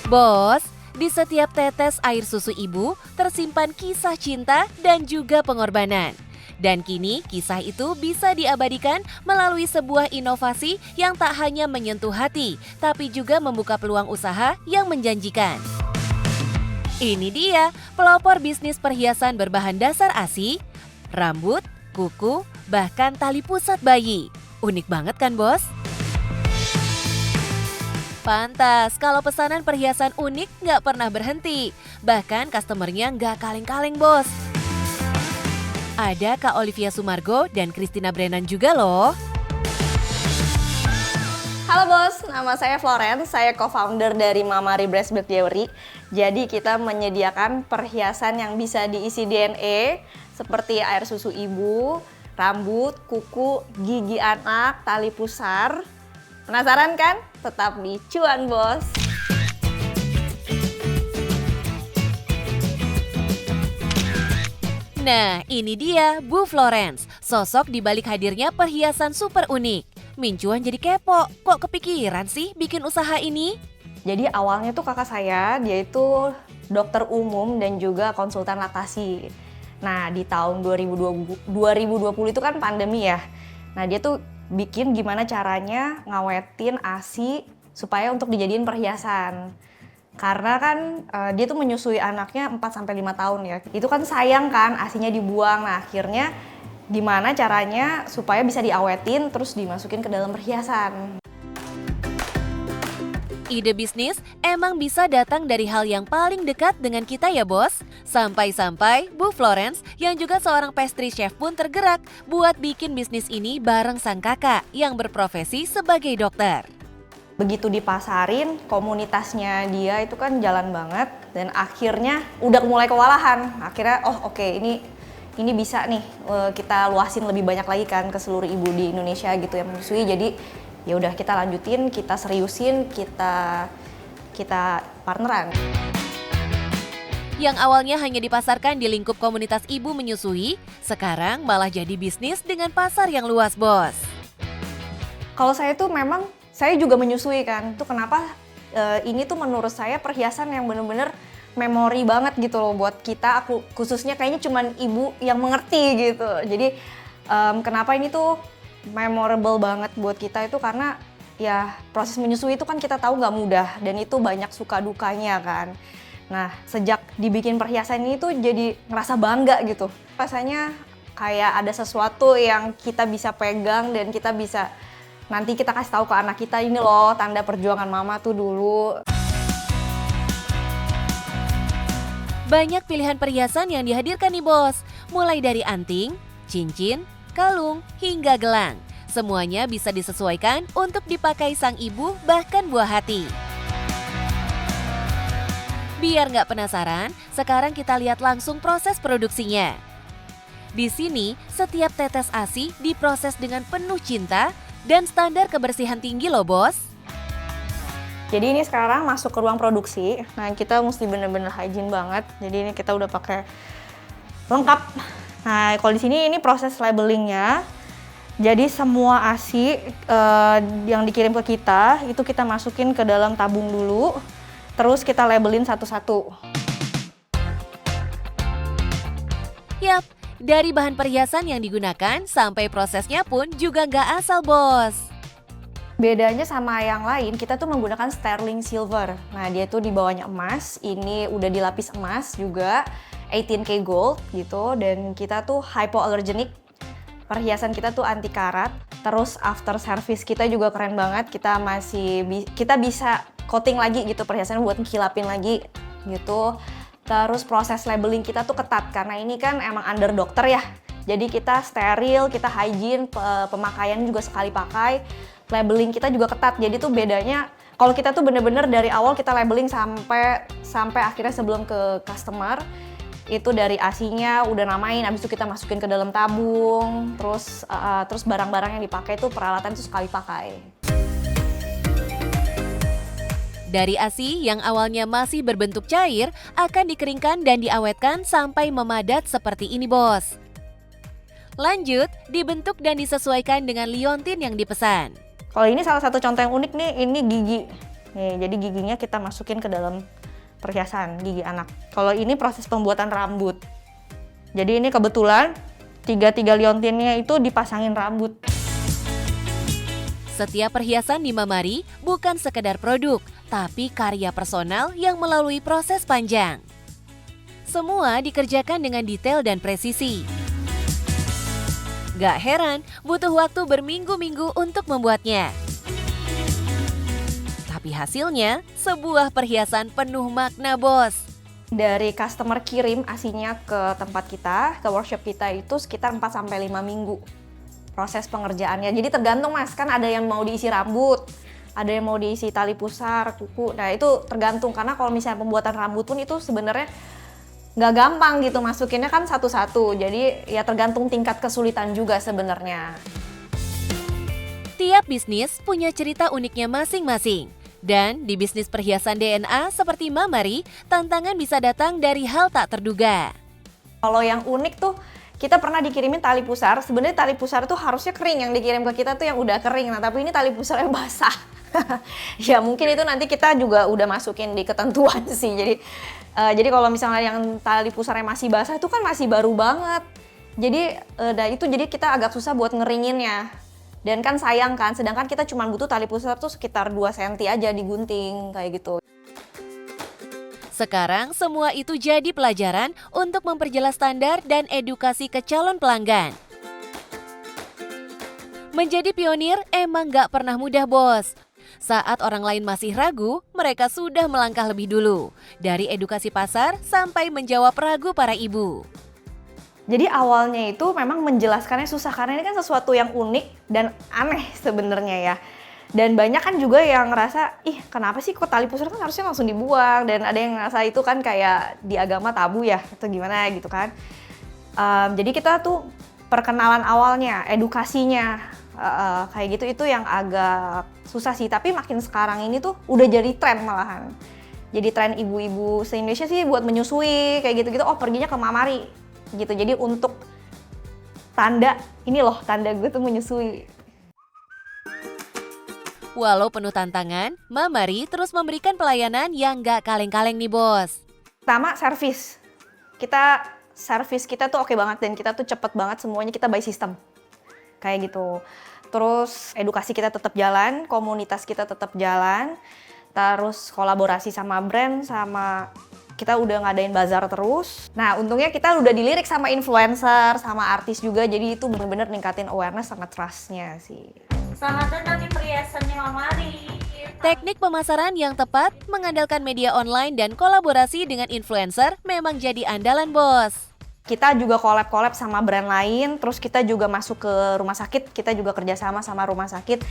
Bos, di setiap tetes air susu ibu tersimpan kisah cinta dan juga pengorbanan. Dan kini kisah itu bisa diabadikan melalui sebuah inovasi yang tak hanya menyentuh hati, tapi juga membuka peluang usaha yang menjanjikan. Ini dia pelopor bisnis perhiasan berbahan dasar ASI, rambut, kuku, bahkan tali pusat bayi. Unik banget kan, Bos? Pantas, kalau pesanan perhiasan unik nggak pernah berhenti. Bahkan customernya nggak kaleng-kaleng, Bos. Ada Kak Olivia Sumargo dan Christina Brennan juga loh. Halo bos, nama saya Florence, saya co-founder dari Mamari Breastmilk Jewelry. Jadi kita menyediakan perhiasan yang bisa diisi DNA seperti air susu ibu, rambut, kuku, gigi anak, tali pusar. Penasaran kan? Tetap di Cuan Bos. Nah, ini dia Bu Florence, sosok di balik hadirnya perhiasan super unik. Mincuan jadi kepo, kok kepikiran sih bikin usaha ini? Jadi awalnya tuh kakak saya, dia itu dokter umum dan juga konsultan laktasi. Nah di tahun 2020 itu kan pandemi ya. Nah dia tuh bikin gimana caranya ngawetin ASI supaya untuk dijadiin perhiasan. Karena kan dia tuh menyusui anaknya 4-5 tahun ya. Itu kan sayang kan ASINya dibuang. Nah akhirnya gimana caranya supaya bisa diawetin terus dimasukin ke dalam perhiasan. Ide bisnis emang bisa datang dari hal yang paling dekat dengan kita ya bos. Sampai-sampai Bu Florence yang juga seorang pastry chef pun tergerak buat bikin bisnis ini bareng sang kakak yang berprofesi sebagai dokter. Begitu dipasarin, komunitasnya dia itu kan jalan banget dan akhirnya udah mulai kewalahan. Akhirnya oke, ini bisa nih kita luasin lebih banyak lagi kan ke seluruh ibu di Indonesia gitu yang menyusui. Jadi ya udah kita lanjutin, kita seriusin, kita partneran. Yang awalnya hanya dipasarkan di lingkup komunitas ibu menyusui, sekarang malah jadi bisnis dengan pasar yang luas, bos. Kalau saya tuh memang saya juga menyusui kan, tuh kenapa ini tuh menurut saya perhiasan yang bener-bener memori banget gitu loh buat kita, aku khususnya kayaknya cuman ibu yang mengerti gitu. Jadi kenapa ini tuh memorable banget buat kita itu karena ya proses menyusui itu kan kita tahu nggak mudah dan itu banyak suka dukanya kan. Nah sejak dibikin perhiasan ini tuh jadi ngerasa bangga gitu. Rasanya kayak ada sesuatu yang kita bisa pegang dan kita bisa nanti kita kasih tahu ke anak kita ini loh tanda perjuangan mama tuh dulu. Banyak pilihan perhiasan yang dihadirkan nih bos, mulai dari anting, cincin, kalung, hingga gelang. Semuanya bisa disesuaikan untuk dipakai sang ibu bahkan buah hati. Biar nggak penasaran, sekarang kita lihat langsung proses produksinya. Di sini, setiap tetes ASI diproses dengan penuh cinta dan standar kebersihan tinggi loh bos. Jadi ini sekarang masuk ke ruang produksi. Nah kita mesti bener-bener hygiene banget. Jadi ini kita udah pakai lengkap. Nah kalau di sini ini proses labelingnya. Jadi semua ASI yang dikirim ke kita itu kita masukin ke dalam tabung dulu. Terus kita labelin satu-satu. Yap, dari bahan perhiasan yang digunakan sampai prosesnya pun juga nggak asal bos. Bedanya sama yang lain, kita tuh menggunakan sterling silver. Nah dia tuh di bawahnya emas, ini udah dilapis emas juga, 18K gold gitu. Dan kita tuh hypoallergenic, perhiasan kita tuh anti karat. Terus after service kita juga keren banget, kita bisa coating lagi gitu perhiasan buat kilapin lagi gitu. Terus proses labeling kita tuh ketat karena ini kan emang under dokter ya. Jadi kita steril, kita hygiene, pemakaian juga sekali pakai. Labeling kita juga ketat. Jadi tuh bedanya kalau kita tuh bener-bener dari awal kita labeling sampai akhirnya sebelum ke customer. Itu dari ASINya udah namain, habis itu kita masukin ke dalam tabung. Terus barang-barang yang dipakai tuh peralatan itu sekali pakai. Dari ASI yang awalnya masih berbentuk cair akan dikeringkan dan diawetkan sampai memadat seperti ini bos. Lanjut, dibentuk dan disesuaikan dengan liontin yang dipesan. Kalau ini salah satu contoh yang unik nih, ini gigi. Nih, jadi giginya kita masukin ke dalam perhiasan gigi anak. Kalau ini proses pembuatan rambut. Jadi ini kebetulan tiga liontinnya itu dipasangin rambut. Setiap perhiasan di Mamari bukan sekedar produk, tapi karya personal yang melalui proses panjang. Semua dikerjakan dengan detail dan presisi. Gak heran, butuh waktu berminggu-minggu untuk membuatnya. Tapi hasilnya, sebuah perhiasan penuh makna, bos. Dari customer kirim asinya ke tempat kita, ke workshop kita itu sekitar 4-5 minggu proses pengerjaannya. Jadi tergantung mas, kan ada yang mau diisi rambut, ada yang mau diisi tali pusar, kuku. Nah itu tergantung, karena kalau misalnya pembuatan rambut pun itu sebenarnya nggak gampang gitu, masukinnya kan satu-satu. Jadi ya tergantung tingkat kesulitan juga sebenarnya. Tiap bisnis punya cerita uniknya masing-masing. Dan di bisnis perhiasan DNA seperti Mamari, tantangan bisa datang dari hal tak terduga. Kalau yang unik tuh, kita pernah dikirimin tali pusar. Sebenarnya tali pusar tuh harusnya kering, yang dikirim ke kita tuh yang udah kering. Nah tapi ini tali pusarnya basah. Ya mungkin itu nanti kita juga udah masukin di ketentuan sih. Jadi kalau misalnya yang tali pusarnya masih basah itu kan masih baru banget. Jadi kita agak susah buat ngeringinnya. Dan kan sayang kan, sedangkan kita cuma butuh tali pusar tuh sekitar 2 cm aja digunting kayak gitu. Sekarang semua itu jadi pelajaran untuk memperjelas standar dan edukasi ke calon pelanggan. Menjadi pionir emang gak pernah mudah, bos. Saat orang lain masih ragu, mereka sudah melangkah lebih dulu. Dari edukasi pasar sampai menjawab ragu para ibu. Jadi awalnya itu memang menjelaskannya susah, karena ini kan sesuatu yang unik dan aneh sebenarnya ya. Dan banyak kan juga yang ngerasa, ih kenapa sih kok tali pusar kan harusnya langsung dibuang. Dan ada yang ngerasa itu kan kayak di agama tabu ya, atau gimana gitu kan. Jadi kita tuh perkenalan awalnya, edukasinya, kayak gitu itu yang agak susah sih. Tapi makin sekarang ini tuh udah jadi tren malahan. Jadi tren ibu-ibu se-Indonesia sih buat menyusui, kayak gitu-gitu, oh perginya ke Mamari gitu. Jadi untuk tanda, ini loh tanda gue tuh menyusui. Walau penuh tantangan, Mamari terus memberikan pelayanan yang gak kaleng-kaleng nih, bos. Pertama, servis kita tuh oke banget, dan kita tuh cepet banget, semuanya kita by system kayak gitu. Terus edukasi kita tetap jalan, komunitas kita tetap jalan, terus kolaborasi sama brand, sama kita udah ngadain bazar terus. Nah untungnya kita udah dilirik sama influencer, sama artis juga, jadi itu bener-bener ningkatin awareness sama trust-nya sih. Selamat datang di perhiasannya Mamari. Teknik pemasaran yang tepat, mengandalkan media online dan kolaborasi dengan influencer memang jadi andalan, bos. Kita juga collab sama brand lain, terus kita juga masuk ke rumah sakit, kita juga kerjasama sama rumah sakit.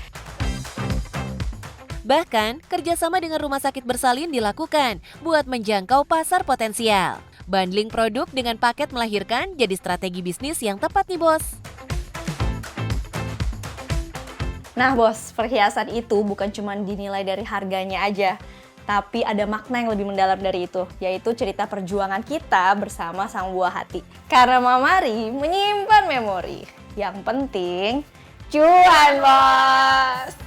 Bahkan, kerjasama dengan rumah sakit bersalin dilakukan buat menjangkau pasar potensial. Bundling produk dengan paket melahirkan jadi strategi bisnis yang tepat nih, bos. Nah bos, perhiasan itu bukan cuma dinilai dari harganya aja, tapi ada makna yang lebih mendalam dari itu, yaitu cerita perjuangan kita bersama sang buah hati. Karena Mamari menyimpan memori. Yang penting, cuan bos!